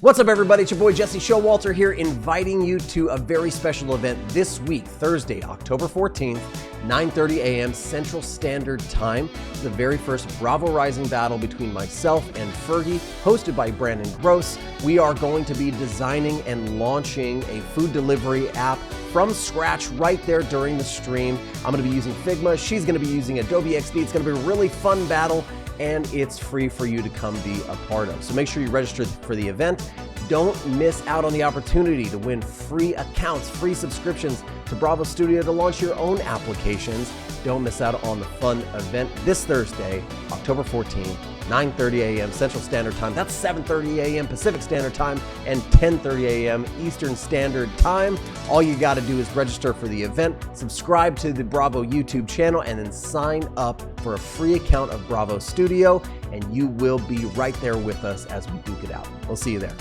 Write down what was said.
What's up, everybody? It's your boy Jesse Showalter here, inviting you to a very special event this week, Thursday, October 14th, 9:30 a.m. Central Standard Time. It's the very first Bravorizing battle between myself and Fergie, hosted by Brandon Groce. We are going to be designing and launching a food delivery app from scratch right there during the stream. I'm going to be using Figma. She's going to be using Adobe XD. It's going to be a really fun battle, and it's free for you to come be a part of. So make sure you register for the event. Don't miss out on the opportunity to win free accounts, free subscriptions to Bravo Studio to launch your own applications. Don't miss out on the fun event this Thursday, October 14th, 9:30 a.m. Central Standard Time. That's 7:30 a.m. Pacific Standard Time and 10:30 a.m. Eastern Standard Time. All you got to do is register for the event, subscribe to the Bravo YouTube channel, and then sign up for a free account of Bravo Studio, and you will be right there with us as we duke it out. We'll see you there.